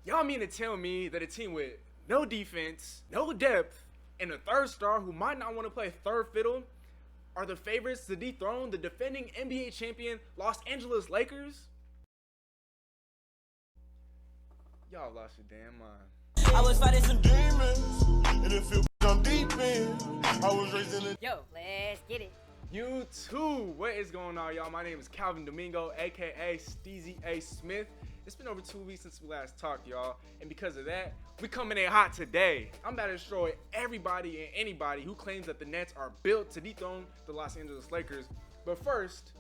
Y'all mean to tell me that a team with no defense, no depth, and a third star who might not want to play third fiddle are the favorites to dethrone the defending NBA champion Los Angeles Lakers? Y'all lost your damn mind. I was fighting some demons, and if it I'm deep in, I was raised in the... Yo, let's get it. YouTube, what is going on, y'all? My name is Calvin-Domingo, aka SteezyASmith. It's been over 2 weeks since we last talked, y'all, and because of that, we coming in hot today. I'm about to destroy everybody and anybody who claims that the Nets are built to dethrone the Los Angeles Lakers. But first,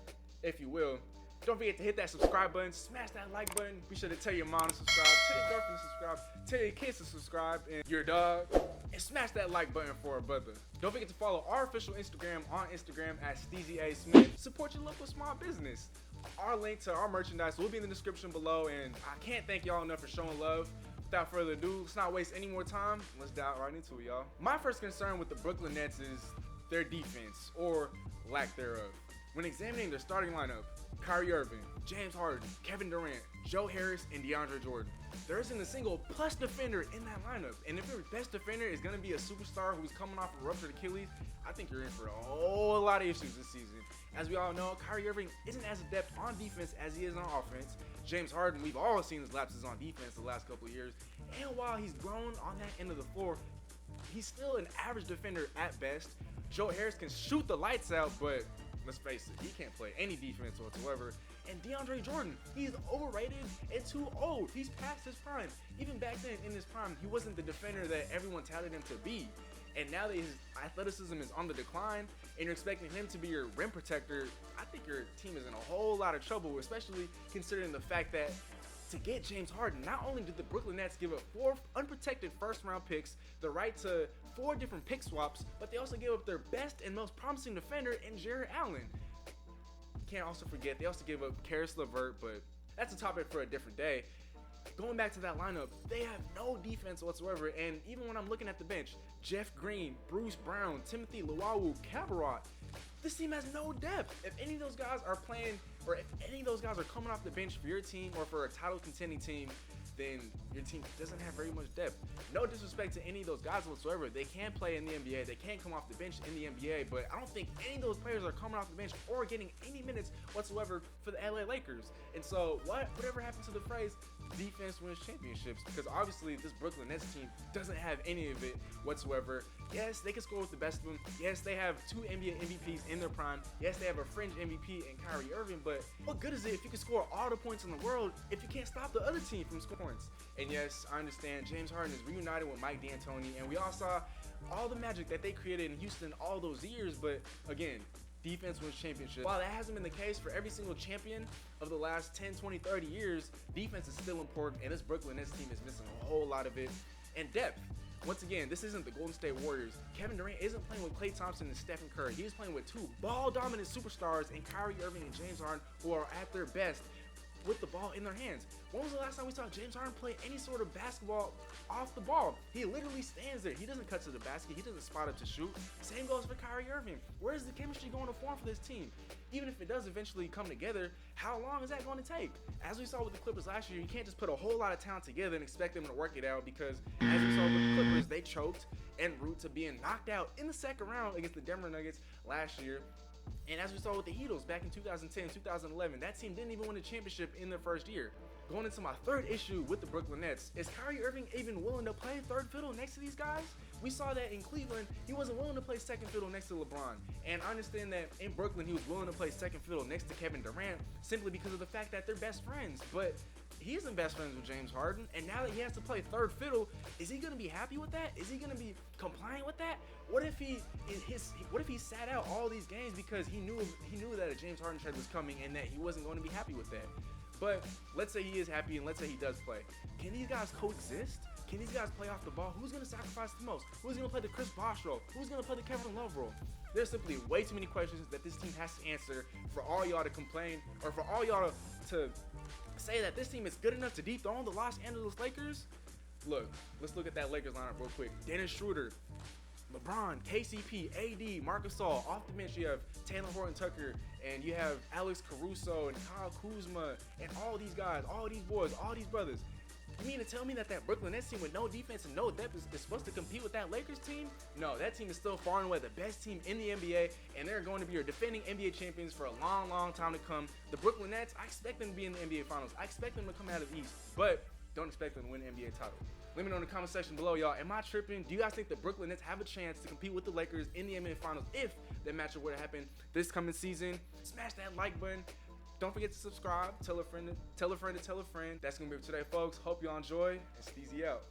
if you will, don't forget to hit that subscribe button, smash that like button. Be sure to tell your mom to subscribe, tell your girlfriend to subscribe, tell your kids to subscribe, and your dog, and smash that like button for a brother. Don't forget to follow our official Instagram on Instagram at SteezyASmith. Support your local small business. Our link to our merchandise will be in the description below, and I can't thank y'all enough for showing love. Without further ado, let's not waste any more time. Let's dive right into it, y'all. My first concern with the Brooklyn Nets is their defense, or lack thereof. When examining their starting lineup, Kyrie Irving, James Harden, Kevin Durant, Joe Harris, and DeAndre Jordan. There isn't a single plus defender in that lineup, and if your best defender is going to be a superstar who's coming off a ruptured Achilles, I think you're in for a whole lot of issues this season. As we all know, Kyrie Irving isn't as adept on defense as he is on offense. James Harden, we've all seen his lapses on defense the last couple of years, and while he's grown on that end of the floor, he's still an average defender at best. Joe Harris can shoot the lights out, but let's face it, he can't play any defense whatsoever. And DeAndre Jordan, he's overrated and too old. He's past his prime. Even back then in his prime, he wasn't the defender that everyone touted him to be. And now that his athleticism is on the decline and you're expecting him to be your rim protector, I think your team is in a whole lot of trouble, especially considering the fact that to get James Harden, not only did the Brooklyn Nets give up 4 unprotected first-round picks, the right to 4 different pick swaps, but they also gave up their best and most promising defender in Jarrett Allen. Can't also forget, they also gave up Karis LeVert, but that's a topic for a different day. Going back to that lineup, they have no defense whatsoever, and even when I'm looking at the bench, Jeff Green, Bruce Brown, Timothy Luwawu, Cabarrot, this team has no depth. If any of those guys are playing, or if any of those guys are coming off the bench for your team or for a title contending team, then your team doesn't have very much depth. No disrespect to any of those guys whatsoever. They can play in the NBA. They can come off the bench in the NBA, but I don't think any of those players are coming off the bench or getting any minutes whatsoever for the LA Lakers. And so whatever happened to the phrase, defense wins championships? Because obviously this Brooklyn Nets team doesn't have any of it whatsoever. Yes, they can score with the best of them. Yes, they have 2 NBA MVPs in their prime. Yes, they have a fringe MVP in Kyrie Irving, but what good is it if you can score all the points in the world if you can't stop the other team from scoring points? And yes, I understand James Harden is reunited with Mike D'Antoni, and we all saw all the magic that they created in Houston all those years, but again, defense wins championships. While that hasn't been the case for every single champion of the last 10, 20, 30 years, defense is still important, and this Brooklyn Nets team is missing a whole lot of it. And depth. Once again, this isn't the Golden State Warriors. Kevin Durant isn't playing with Klay Thompson and Stephen Curry. He's playing with 2 ball-dominant superstars in Kyrie Irving and James Harden, who are at their best with the ball in their hands. When was the last time we saw James Harden play any sort of basketball off the ball? He literally stands there. He doesn't cut to the basket. He doesn't spot up to shoot. Same goes for Kyrie Irving. Where is the chemistry going to form for this team? Even if it does eventually come together, how long is that going to take? As we saw with the Clippers last year, you can't just put a whole lot of talent together and expect them to work it out, because as we saw with the Clippers, they choked en route to being knocked out in the second round against the Denver Nuggets last year. And as we saw with the Heatles back in 2010, 2011, that team didn't even win a championship in their first year. Going into my third issue with the Brooklyn Nets, is Kyrie Irving even willing to play third fiddle next to these guys? We saw that in Cleveland, he wasn't willing to play second fiddle next to LeBron. And I understand that in Brooklyn, he was willing to play second fiddle next to Kevin Durant simply because of the fact that they're best friends. But he isn't best friends with James Harden, and now that he has to play third fiddle, is he going to be happy with that? Is he going to be compliant with that? What if he sat out all these games because he knew that a James Harden trade was coming and that he wasn't going to be happy with that? But let's say he is happy and let's say he does play. Can these guys coexist? Can these guys play off the ball? Who's going to sacrifice the most? Who's going to play the Chris Bosh role? Who's going to play the Kevin Love role? There's simply way too many questions that this team has to answer for all y'all to complain, or for all y'all to say that this team is good enough to dethrone the Los Angeles Lakers. Look, let's look at that Lakers lineup real quick. Dennis Schroeder, LeBron, KCP, AD, Marc Gasol. Off the bench, you have Taylor Horton Tucker, and you have Alex Caruso and Kyle Kuzma, and all these guys, all these boys, all these brothers. You mean to tell me that Brooklyn Nets team with no defense and no depth is supposed to compete with that Lakers team? No, that team is still far and away the best team in the NBA, and they're going to be your defending NBA champions for a long, long time to come. The Brooklyn Nets, I expect them to be in the NBA Finals. I expect them to come out of the East, but don't expect them to win the NBA title. Let me know in the comment section below, y'all. Am I tripping? Do you guys think the Brooklyn Nets have a chance to compete with the Lakers in the NBA Finals if that matchup were to happen this coming season? Smash that like button. Don't forget to subscribe. Tell a friend to tell a friend to tell a friend. That's gonna be it for today, folks. Hope y'all enjoy. And Steezy out.